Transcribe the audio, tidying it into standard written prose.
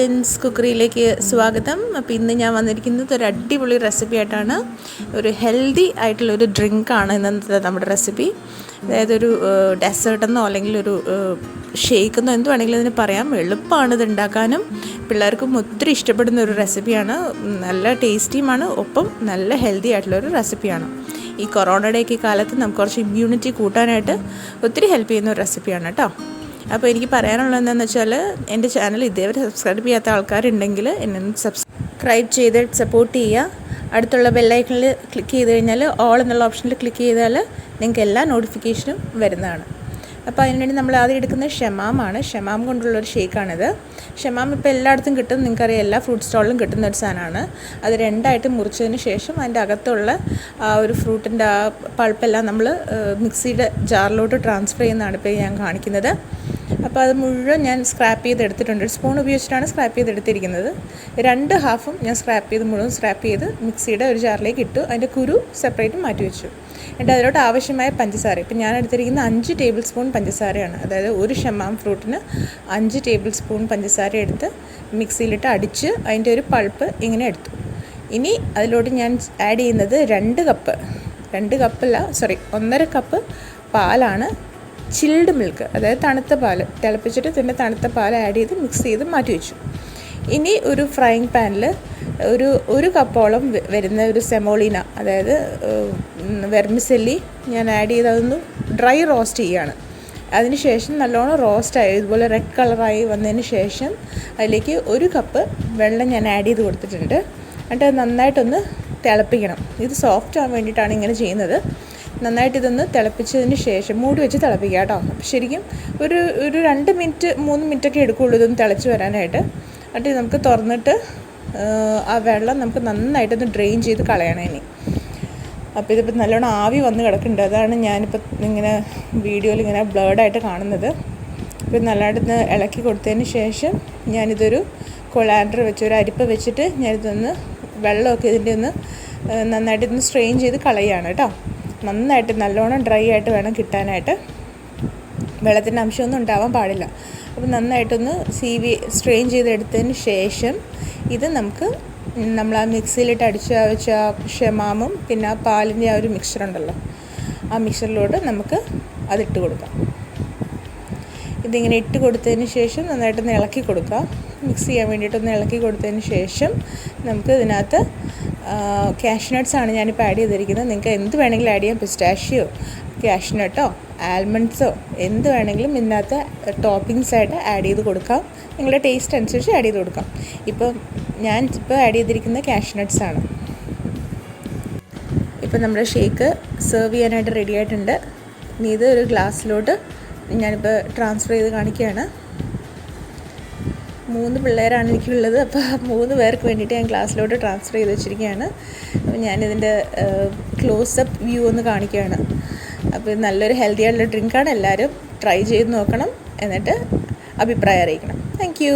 ലിൻസ് കുക്കറിയിലേക്ക് സ്വാഗതം. അപ്പോൾ ഇന്ന് ഞാൻ വന്നിരിക്കുന്നത് ഒരു അടിപൊളി റെസിപ്പി ആയിട്ടാണ്. ഒരു ഹെൽത്തി ആയിട്ടുള്ളൊരു ഡ്രിങ്കാണ് ഇന്നത്തെ നമ്മുടെ റെസിപ്പി. അതായത് ഒരു ഡെസേർട്ടെന്നോ അല്ലെങ്കിൽ ഒരു ഷേക്കെന്നോ എന്ത് വേണമെങ്കിലും ഇതിന് പറയാം. എളുപ്പമാണ് ഇത് ഉണ്ടാക്കാനും, പിള്ളേർക്കും ഒത്തിരി ഇഷ്ടപ്പെടുന്ന ഒരു റെസിപ്പിയാണ്. നല്ല ടേസ്റ്റിയുമാണ്, ഒപ്പം നല്ല ഹെൽത്തി ആയിട്ടുള്ളൊരു റെസിപ്പിയാണ്. ഈ കൊറോണയുടെയൊക്കെ കാലത്ത് നമുക്ക് കുറച്ച് ഇമ്മ്യൂണിറ്റി കൂട്ടാനായിട്ട് ഒത്തിരി ഹെൽപ്പ് ചെയ്യുന്ന ഒരു റെസിപ്പിയാണ് കേട്ടോ. അപ്പോൾ എനിക്ക് പറയാനുള്ളത് എന്താണെന്ന് വെച്ചാൽ, എൻ്റെ ചാനൽ ഇതേവരെ സബ്സ്ക്രൈബ് ചെയ്യാത്ത ആൾക്കാരുണ്ടെങ്കിൽ എന്നെ സബ്സ്ക്രൈബ് ചെയ്ത് സപ്പോർട്ട് ചെയ്യുക. അടുത്തുള്ള ബെല്ലൈക്കണിൽ ക്ലിക്ക് ചെയ്ത് കഴിഞ്ഞാൽ ഓൾ എന്നുള്ള ഓപ്ഷനിൽ ക്ലിക്ക് ചെയ്താൽ നിങ്ങൾക്ക് എല്ലാ നോട്ടിഫിക്കേഷനും വരുന്നതാണ്. അപ്പോൾ അതിനുവേണ്ടി നമ്മൾ ആദ്യം എടുക്കുന്നത് ഷമാമാണ്. ഷമാം കൊണ്ടുള്ളൊരു ഷേക്കാണിത്. ഷമാം ഇപ്പോൾ എല്ലായിടത്തും കിട്ടും, നിങ്ങൾക്കറിയാം, എല്ലാ ഫ്രൂട്ട് സ്റ്റോളിലും കിട്ടുന്ന ഒരു സാധനമാണ്. അത് രണ്ടായിട്ട് മുറിച്ചതിന് ശേഷം അതിൻ്റെ അകത്തുള്ള ആ ഒരു ഫ്രൂട്ടിൻ്റെ ആ പൾപ്പെല്ലാം നമ്മൾ മിക്സിയുടെ ജാറിലോട്ട് ട്രാൻസ്ഫർ ചെയ്യുന്നതാണ് ഇപ്പോൾ ഞാൻ കാണിക്കുന്നത്. അപ്പോൾ അത് മുഴുവൻ ഞാൻ സ്ക്രാപ്പ് ചെയ്തെടുത്തിട്ടുണ്ട്. ഒരു സ്പൂൺ ഉപയോഗിച്ചിട്ടാണ് സ്ക്രാപ്പ് ചെയ്തെടുത്തിരിക്കുന്നത്. 2 ഹാഫും ഞാൻ മുഴുവൻ സ്ക്രാപ്പ് ചെയ്ത് മിക്സിയുടെ ഒരു ജാറിലേക്ക് ഇട്ടു. അതിൻ്റെ കുരു സെപ്പറേറ്റ് മാറ്റി വെച്ചു. എന്നിട്ട് അതിലോട്ട് ആവശ്യമായ പഞ്ചസാര, ഇപ്പം ഞാൻ എടുത്തിരിക്കുന്ന 5 ടേബിൾ സ്പൂൺ പഞ്ചസാരയാണ്. അതായത് ഒരു ഷമാം ഫ്രൂട്ടിന് 5 ടേബിൾ സ്പൂൺ പഞ്ചസാര എടുത്ത് മിക്സിയിലിട്ട് അടിച്ച് അതിൻ്റെ ഒരു പൾപ്പ് ഇങ്ങനെ എടുത്തു. ഇനി അതിലോട്ട് ഞാൻ ആഡ് ചെയ്യുന്നത് 1.5 കപ്പ് പാലാണ്. ചിൽഡ് മിൽക്ക്, അതായത് തണുത്ത പാൽ തിളപ്പിച്ചിട്ട് ഇതിൻ്റെ തണുത്ത പാൽ ആഡ് ചെയ്ത് മിക്സ് ചെയ്ത് മാറ്റി വെച്ചു. ഇനി ഒരു ഫ്രൈയിങ് പാനിൽ ഒരു കപ്പോളം വരുന്ന ഒരു സെമോളിന, അതായത് വെർമിസെല്ലി ഞാൻ ആഡ് ചെയ്ത് അതൊന്ന് ഡ്രൈ റോസ്റ്റ് ചെയ്യുകയാണ്. അതിനുശേഷം നല്ലോണം റോസ്റ്റായി ഇതുപോലെ റെഡ് കളറായി വന്നതിന് ശേഷം അതിലേക്ക് 1 കപ്പ് വെള്ളം ഞാൻ ആഡ് ചെയ്ത് കൊടുത്തിട്ടുണ്ട്. എന്നിട്ട് അത് നന്നായിട്ടൊന്ന് തിളപ്പിക്കണം. ഇത് സോഫ്റ്റ് ആവാൻ വേണ്ടിയിട്ടാണ് ഇങ്ങനെ ചെയ്യുന്നത്. നന്നായിട്ട് ഇതൊന്ന് തിളപ്പിച്ചതിന് ശേഷം മൂടി വെച്ച് തിളപ്പിക്കുക കേട്ടോ. ശരിക്കും ഒരു 2 മിനിറ്റ് 3 മിനിറ്റൊക്കെ എടുക്കുകയുള്ളൂ ഇതൊന്ന് തിളച്ച് വരാനായിട്ട്. എന്നിട്ട് നമുക്ക് തുറന്നിട്ട് ആ വെള്ളം നമുക്ക് നന്നായിട്ടൊന്ന് ഡ്രെയിൻ ചെയ്ത് കളയണം ഇനി. അപ്പോൾ ഇതിപ്പോൾ നല്ലോണം ആവി വന്ന് കിടക്കുന്നുണ്ട്. അതാണ് ഞാനിപ്പോൾ ഇങ്ങനെ വീഡിയോയിൽ ഇങ്ങനെ ബ്ലേഡായിട്ട് കാണുന്നത്. ഇപ്പോൾ നല്ലതായിട്ടൊന്ന് ഇളക്കി കൊടുത്തതിന് ശേഷം ഞാനിതൊരു കൊളാൻഡർ വെച്ച് ഒരു അരിപ്പ വെച്ചിട്ട് ഞാനിതൊന്ന് വെള്ളമൊക്കെ ഇതിൻ്റെ ഒന്ന് നന്നായിട്ടൊന്ന് സ്ട്രെയിൻ ചെയ്ത് കളയുകയാണ് കേട്ടോ. നന്നായിട്ട് നല്ലോണം ഡ്രൈ ആയിട്ട് വേണം കിട്ടാനായിട്ട്. വെള്ളത്തിൻ്റെ അംശമൊന്നും ഉണ്ടാവാൻ പാടില്ല. അപ്പോൾ നന്നായിട്ടൊന്ന് സ്ട്രെയിൻ ചെയ്തെടുത്തതിന് ശേഷം ഇത് നമ്മൾ ആ മിക്സിയിലിട്ട് അടിച്ച് വെച്ച ഷമാമും പിന്നെ ആ പാലിൻ്റെ ആ ഒരു മിക്സറുണ്ടല്ലോ, ആ മിക്സറിലോട്ട് നമുക്ക് അതിട്ട് കൊടുക്കാം. ഇതിങ്ങനെ ഇട്ട് കൊടുത്തതിന് ശേഷം നന്നായിട്ടൊന്ന് ഇളക്കി കൊടുക്കാം. മിക്സ് ചെയ്യാൻ വേണ്ടിയിട്ടൊന്ന് ഇളക്കി കൊടുത്തതിന് ശേഷം നമുക്ക് ഇതിനകത്ത് കാഷ്നട്ട്സാണ് ഞാനിപ്പോൾ ആഡ് ചെയ്തിരിക്കുന്നത്. നിങ്ങൾക്ക് എന്ത് വേണമെങ്കിലും ആഡ് ചെയ്യാം. പിസ്റ്റാഷ്യോ, കാഷ്നട്ടോ, ആൽമണ്ട്സോ എന്ത് വേണമെങ്കിലും ഇതിനകത്ത് ടോപ്പിങ്സായിട്ട് ആഡ് ചെയ്ത് കൊടുക്കാം. നിങ്ങളുടെ ടേസ്റ്റ് അനുസരിച്ച് ആഡ് ചെയ്ത് കൊടുക്കാം. ഞാൻ ആഡ് ചെയ്തിരിക്കുന്ന കാഷ്നട്ട്സാണ്. ഇപ്പോൾ നമ്മുടെ ഷേക്ക് സെർവ് ചെയ്യാനായിട്ട് റെഡി ആയിട്ടുണ്ട്. ഇനി ഇത് ഒരു ഗ്ലാസ്സിലോട്ട് ഞാനിപ്പോൾ ട്രാൻസ്ഫർ ചെയ്ത് കാണിക്കുകയാണ്. 3 പിള്ളേരാണ് എനിക്കുള്ളത്. അപ്പോൾ 3 പേർക്ക് വേണ്ടിയിട്ട് ഞാൻ ഗ്ലാസ്സിലോട്ട് ട്രാൻസ്ഫർ ചെയ്ത് വെച്ചിരിക്കുകയാണ്. അപ്പോൾ ഞാനിതിൻ്റെ ക്ലോസപ്പ് വ്യൂ ഒന്ന് കാണിക്കുകയാണ്. അപ്പോൾ നല്ലൊരു ഹെൽത്തി ആയിട്ടുള്ള ഡ്രിങ്കാണ്. എല്ലാവരും ട്രൈ ചെയ്ത് നോക്കണം, എന്നിട്ട് അഭിപ്രായം അറിയിക്കണം. Thank you.